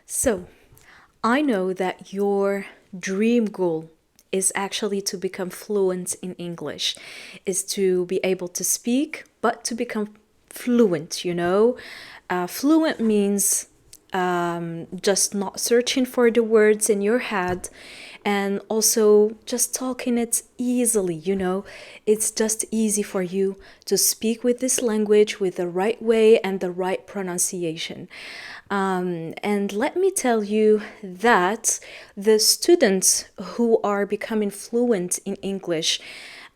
So, I know that your dream goal is actually to become fluent in English, is to be able to speak, but to become fluent. Fluent means just not searching for the words in your head and also just talking it easily. It's just easy for you to speak with this language with the right way and the right pronunciation. And let me tell you that the students who are becoming fluent in English,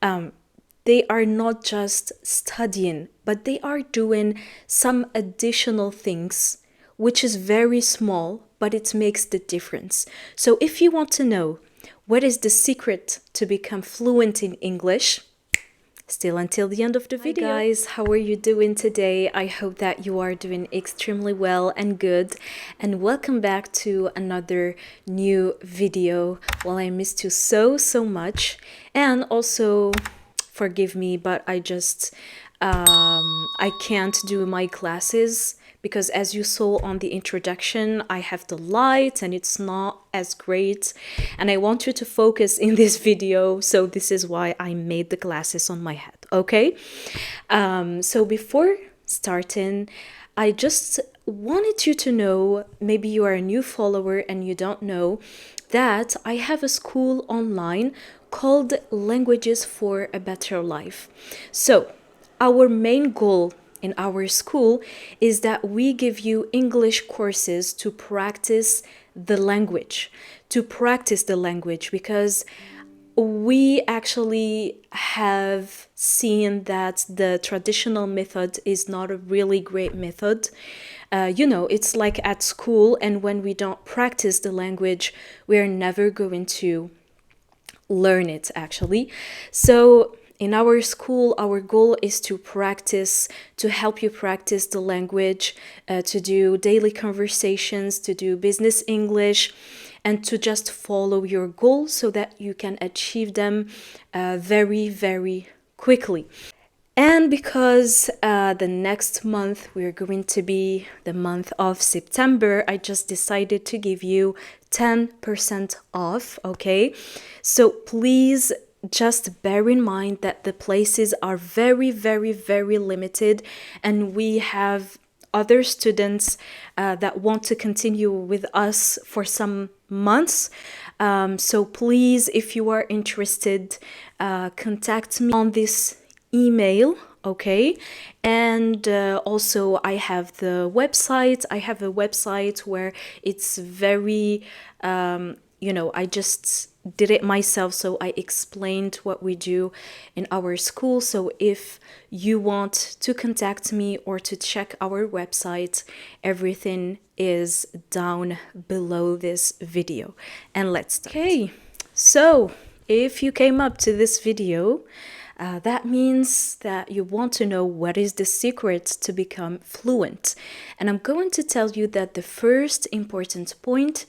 they are not just studying, but they are doing some additional things, which is very small, but it makes the difference. So if you want to know what is the secret to become fluent in English, still until the end of the video. Hi guys, how are you doing today? I hope that you are doing extremely well and good, and welcome back to another new video. Well, I missed you so much, and also forgive me, but I can't do my classes because, as you saw on the introduction, I have the light and it's not as great, and I want you to focus in this video, so this is why I made the glasses on my head. Okay, so before starting, I just wanted you to know, maybe you are a new follower and you don't know, that I have a school online called Languages for a Better Life. So our main goal in our school is that we give you English courses to practice the language, because we actually have seen that the traditional method is not a really great method. It's like at school, and when we don't practice the language, we are never going to learn it actually. So in our school, our goal is to help you practice the language, to do daily conversations, to do business English, and to just follow your goals so that you can achieve them very quickly. And because the next month we're going to be the month of September, I just decided to give you 10% off, okay? So please just bear in mind that the places are very limited, and we have other students that want to continue with us for some months. So please, if you are interested, contact me on this email, okay? And also I have a website where it's very I just did it myself, so I explained what we do in our school. So if you want to contact me or to check our website, everything is down below this video. And let's start. Okay, so if you came up to this video, that means that you want to know what is the secret to become fluent. And I'm going to tell you that the first important point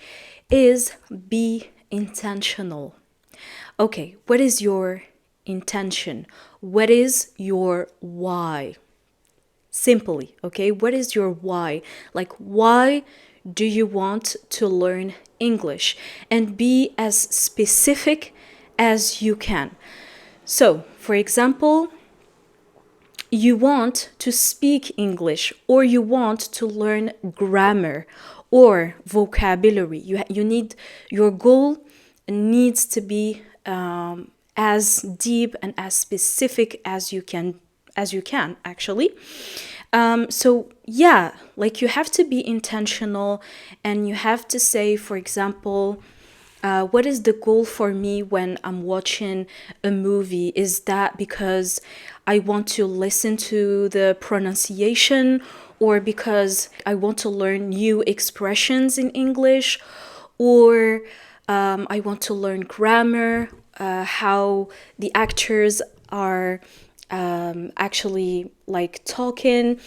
is be intentional. Okay, what is your intention? What is your why? Simply, okay, what is your why? Like, why do you want to learn English? And be as specific as you can. So, for example, you want to speak English, or you want to learn grammar or vocabulary. Your goal needs to be as deep and as specific as you can actually. So yeah, like, you have to be intentional, and you have to say, for example, what is the goal for me when I'm watching a movie? Is that because I want to listen to the pronunciation, or because I want to learn new expressions in English, or I want to learn grammar, how the actors are actually like talking?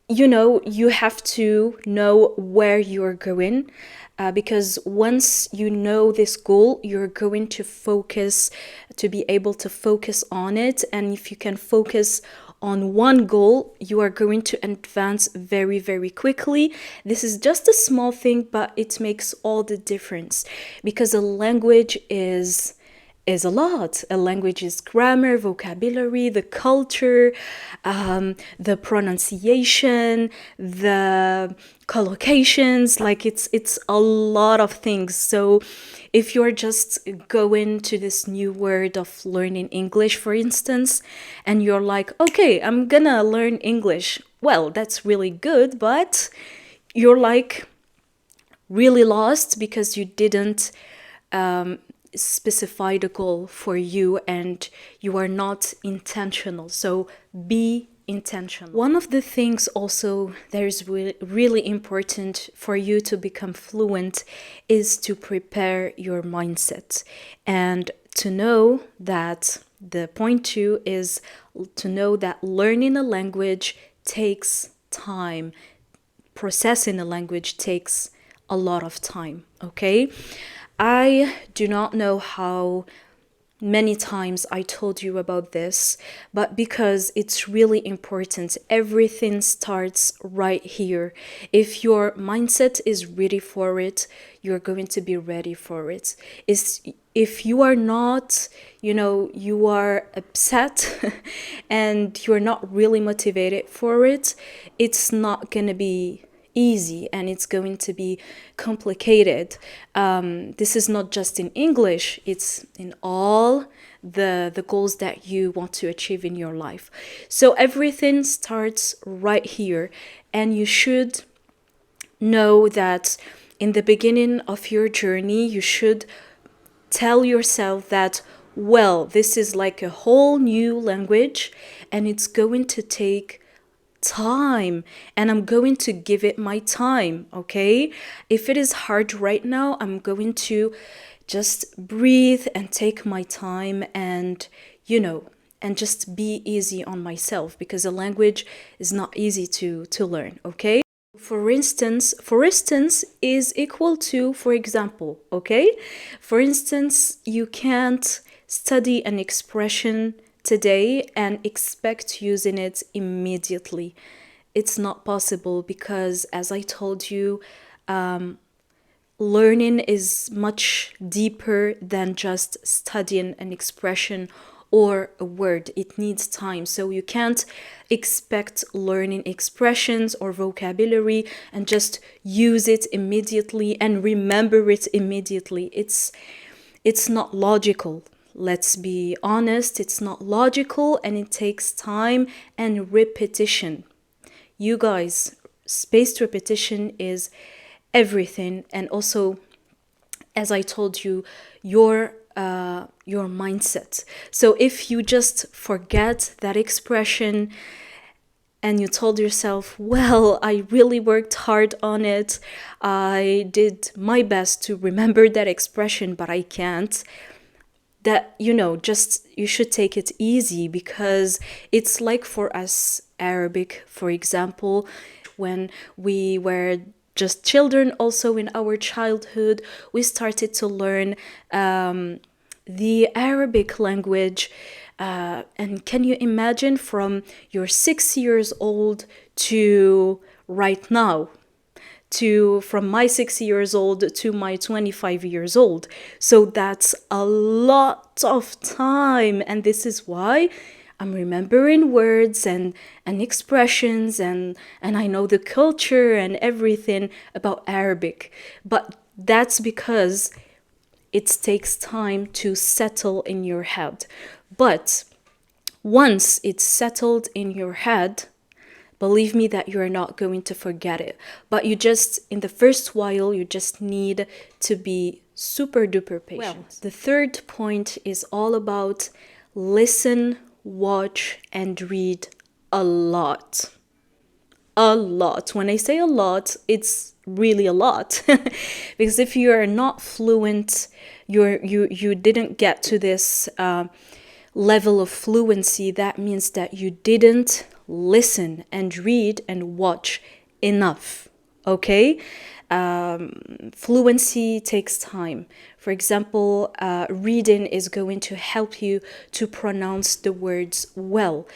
You have to know where you're going, because once you know this goal, you're going to be able to focus on it. And if you can focus on one goal, you are going to advance very, very quickly. This is just a small thing, but it makes all the difference, because a language is a lot. A language is grammar, vocabulary, the culture, the pronunciation, the collocations. Like it's a lot of things. So if you're just going to this new word of learning English, for instance, and you're like, okay, I'm gonna learn English. Well, that's really good, but you're like really lost because you didn't specify the goal for you, and you are not intentional. So be intentional. One of the things also that is really important for you to become fluent is to prepare your mindset, and to know that the point 2 is to know that learning a language takes time. Processing a language takes a lot of time, okay? I do not know how many times I told you about this, but because it's really important, everything starts right here. If your mindset is ready for it, you're going to be ready for it. If you are not, you are upset and you're not really motivated for it, it's not going to be easy, and it's going to be complicated. This is not just in English, it's in all the goals that you want to achieve in your life. So everything starts right here, and you should know that in the beginning of your journey, you should tell yourself that, well, this is like a whole new language, and it's going to take time, and I'm going to give it my time, okay? If it is hard right now, I'm going to just breathe and take my time, and and just be easy on myself, because a language is not easy to learn, okay? For instance is equal to, for example, okay? For instance, you can't study an expression today and expect using it immediately. It's not possible, because as I told you, learning is much deeper than just studying an expression or a word. It needs time. So you can't expect learning expressions or vocabulary and just use it immediately and remember it immediately. It's not logical. Let's be honest, it's not logical, and it takes time and repetition. You guys, spaced repetition is everything. And also, as I told you, your mindset. So if you just forget that expression and you told yourself, well, I really worked hard on it, I did my best to remember that expression, but I can't, that just you should take it easy, because it's like for us Arabic, for example, when we were just children, also in our childhood, we started to learn the Arabic language, and can you imagine from your 6 years old to right now, from my 6 years old to my 25 years old. So that's a lot of time, and this is why I'm remembering words and expressions, and I know the culture and everything about Arabic. But that's because it takes time to settle in your head. But once it's settled in your head, believe me that you're not going to forget it. But you just, in the first while, you just need to be super duper patient. Well, the third point is all about listen, watch, and read a lot. A lot. When I say a lot, it's really a lot. Because if you are not fluent, you didn't get to this level of fluency, that means that you didn't listen and read and watch enough, okay? Fluency takes time. For example, reading is going to help you to pronounce the words well.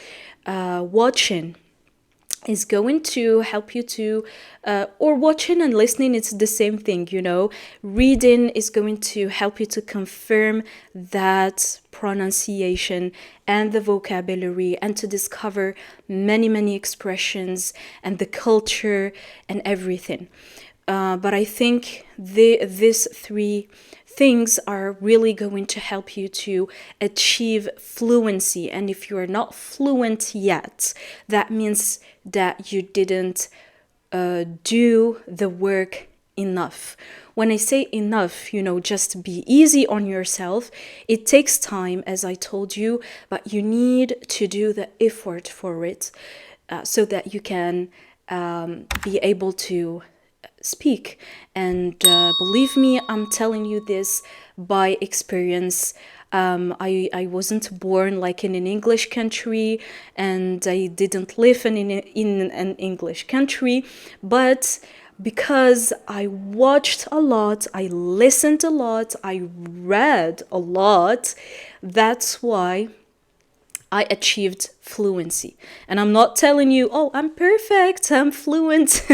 Watching is going to help you to, or watching and listening, it's the same thing, you know. Reading is going to help you to confirm that pronunciation and the vocabulary, and to discover many, many expressions and the culture and everything. But I think these three things are really going to help you to achieve fluency. And if you are not fluent yet, that means that you didn't do the work enough. When I say enough, you know, just be easy on yourself. It takes time, as I told you, but you need to do the effort for it, so that you can be able to speak. And believe me, I'm telling you this by experience. I wasn't born like in an English country, and I didn't live in an English country, but because I watched a lot, I listened a lot, I read a lot, that's why I achieved fluency. And I'm not telling you, oh, I'm perfect, I'm fluent.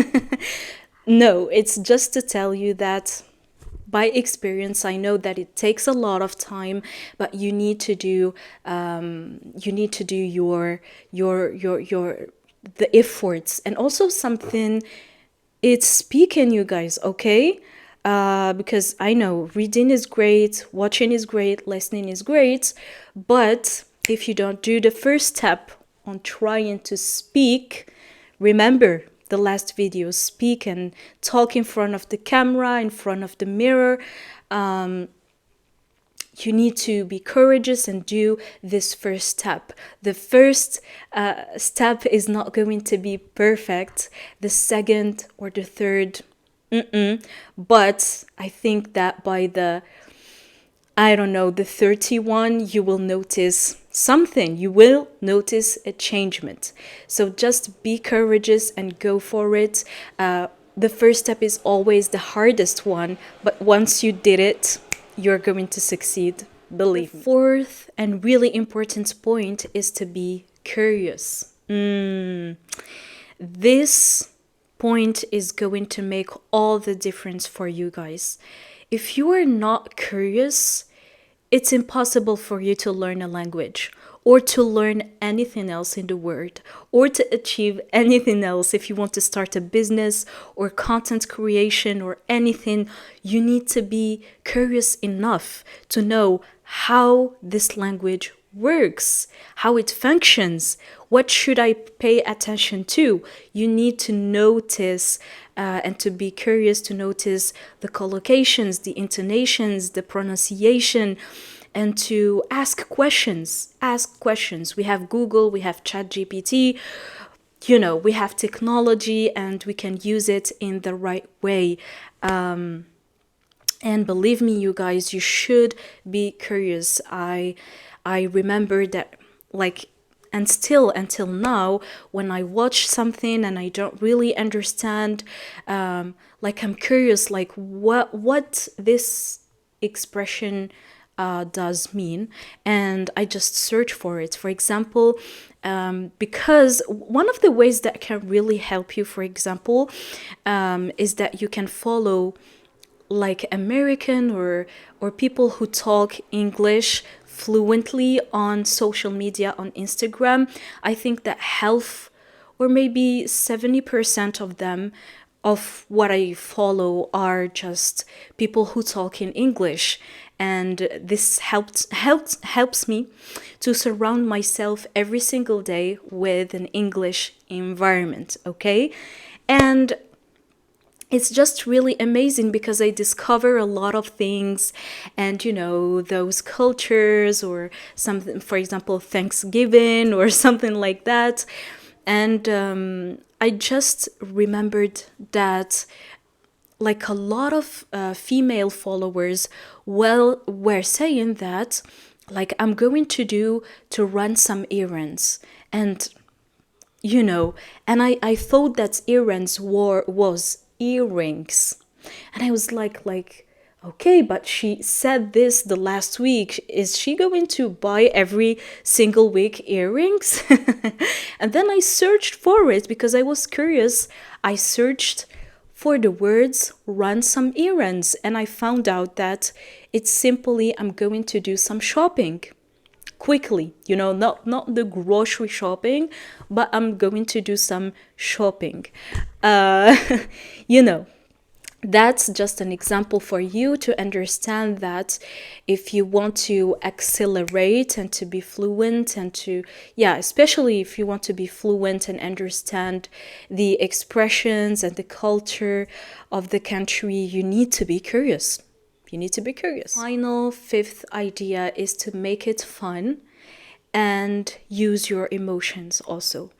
No, it's just to tell you that by experience, I know that it takes a lot of time, but you need to do the efforts. And also something, it's speaking, you guys, okay? Because I know reading is great, watching is great, listening is great, but if you don't do the first step on trying to speak, remember the last video, speak and talk in front of the camera, in front of the mirror. You need to be courageous and do this first step. The first step is not going to be perfect. The second or the third, but I think that by the 31, you will notice something. You will notice a changement. So just be courageous and go for it. The first step is always the hardest one, but once you did it, you're going to succeed. Believe me. The fourth and really important point is to be curious. This point is going to make all the difference for you guys. If you are not curious, it's impossible for you to learn a language, or to learn anything else in the world, or to achieve anything else. If you want to start a business or content creation or anything, you need to be curious enough to know how this language works, how it functions, what should I pay attention to. You need to notice and to be curious to notice the collocations, the intonations, the pronunciation, and to ask questions. Ask questions. We have Google, we have ChatGPT, you know, we have technology, and we can use it in the right way. And believe me, you guys, you should be curious. I remember that, like, and still until now, when I watch something and I don't really understand, like, I'm curious, like what this expression does mean, and I just search for it. For example, because one of the ways that can really help you, for example, is that you can follow like American or people who talk English fluently on social media, on Instagram. I think that half or maybe 70% of them, of what I follow, are just people who talk in English. And this helps me to surround myself every single day with an English environment, okay? And it's just really amazing because I discover a lot of things, and you know, those cultures, or something, for example, Thanksgiving or something like that. And I just remembered that, like, a lot of female followers were saying that, like, I'm going to run some errands, and you know, and I thought that errands was earrings. And I was like, okay, but she said this the last week. Is she going to buy every single week earrings? And then I searched for it because I was curious. I searched for the words run some errands, and I found out that it's simply I'm going to do some shopping quickly, not the grocery shopping, but I'm going to do some shopping. uh you know that's just an example for you to understand that if you want to accelerate and to be fluent and to, yeah, especially if you want to be fluent and understand the expressions and the culture of the country, you need to be curious. You need to be curious. Final fifth idea is to make it fun and use your emotions also.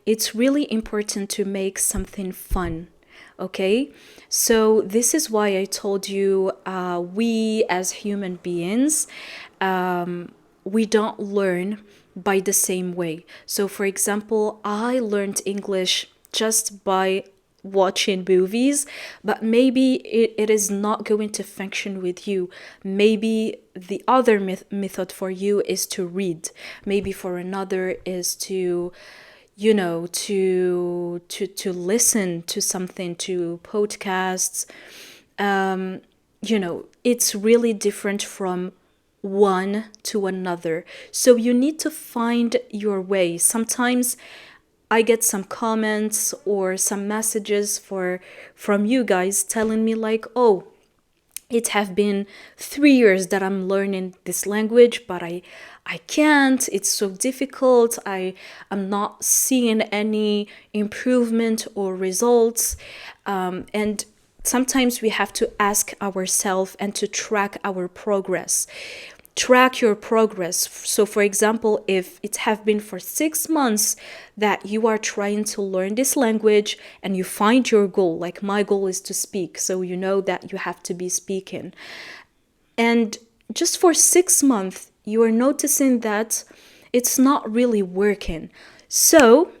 It's really important to make something fun. Okay, so this is why I told you we as human beings, we don't learn by the same way. So for example, I learned English just by watching movies, but maybe it is not going to function with you. Maybe the other method for you is to read. Maybe for another is to to listen to something, to podcasts. It's really different from one to another. So you need to find your way. Sometimes I get some comments or some messages from you guys telling me like, oh, it have been 3 years that I'm learning this language, but I can't. It's so difficult. I'm not seeing any improvement or results. And sometimes we have to ask ourselves and to track our progress. Track your progress. So for example, if it have been for 6 months that you are trying to learn this language and you find your goal, like my goal is to speak, so you know that you have to be speaking, and just for 6 months you are noticing that it's not really working, so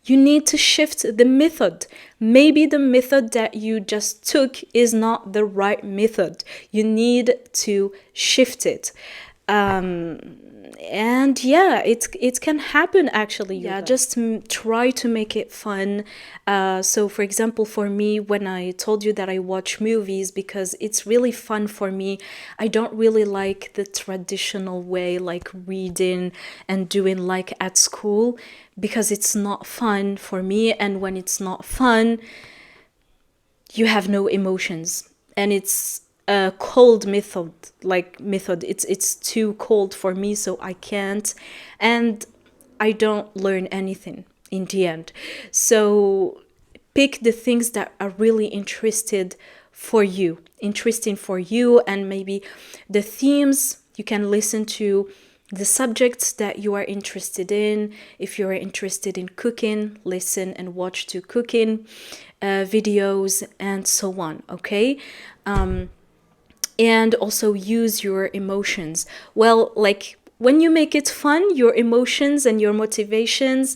you need to shift the method. Maybe the method that you just took is not the right method. You need to shift it. And yeah, it can happen actually. Yeah, just try to make it fun. So for example, for me, when I told you that I watch movies because it's really fun for me, I don't really like the traditional way, like reading and doing like at school, because it's not fun for me. And when it's not fun, you have no emotions, and it's a cold method. It's too cold for me, so I can't, and I don't learn anything in the end. So pick the things that are really interesting for you, and maybe the themes you can listen to, the subjects that you are interested in. If you are interested in cooking, listen and watch to cooking videos and so on. Okay. And also use your emotions. Well, like when you make it fun, your emotions and your motivation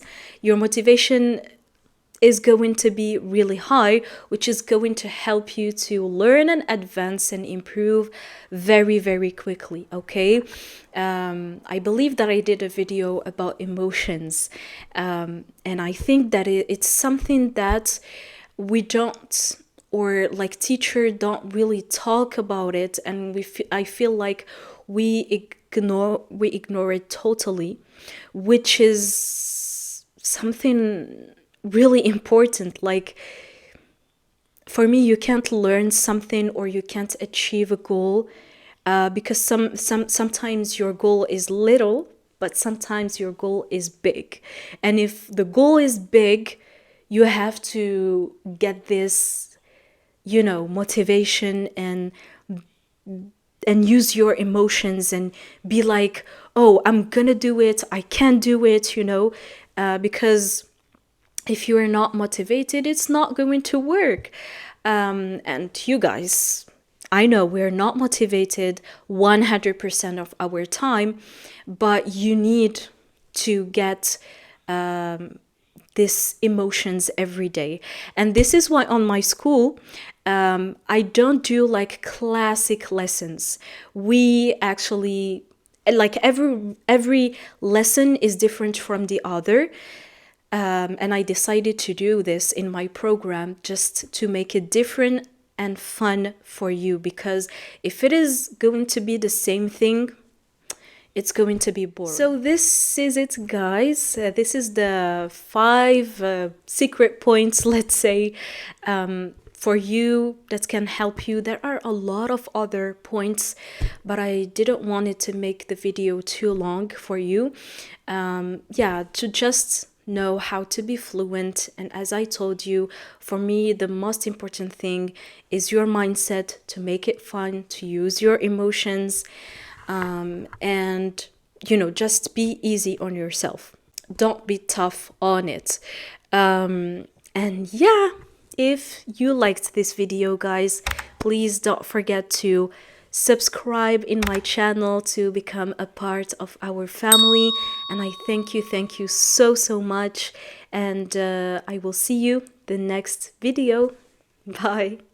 is going to be really high, which is going to help you to learn and advance and improve very, very quickly. Okay. I believe that I did a video about emotions, and I think that it's something that we don't, or like teacher don't really talk about it, and I feel like we ignore it totally, which is something really important. Like for me, you can't learn something or you can't achieve a goal because sometimes your goal is little, but sometimes your goal is big. And if the goal is big, you have to get this, motivation and use your emotions and be like, oh, I'm gonna do it, I can do it, because if you are not motivated, it's not going to work. And you guys, I know we're not motivated 100% of our time, but you need to get these emotions every day. And this is why on my school, I don't do like classic lessons. We actually, like every lesson is different from the other. And I decided to do this in my program just to make it different and fun for you, because if it is going to be the same thing, it's going to be boring. So this is it, guys. This is the 5 secret points, let's say, for you that can help you. There are a lot of other points, but I didn't want it to make the video too long for you. Yeah, to just know how to be fluent. And as I told you, for me, the most important thing is your mindset, to make it fun, to use your emotions, and just be easy on yourself. Don't be tough on it. And yeah, if you liked this video, guys, please don't forget to subscribe in my channel to become a part of our family. And I thank you so much. And I will see you the next video. Bye.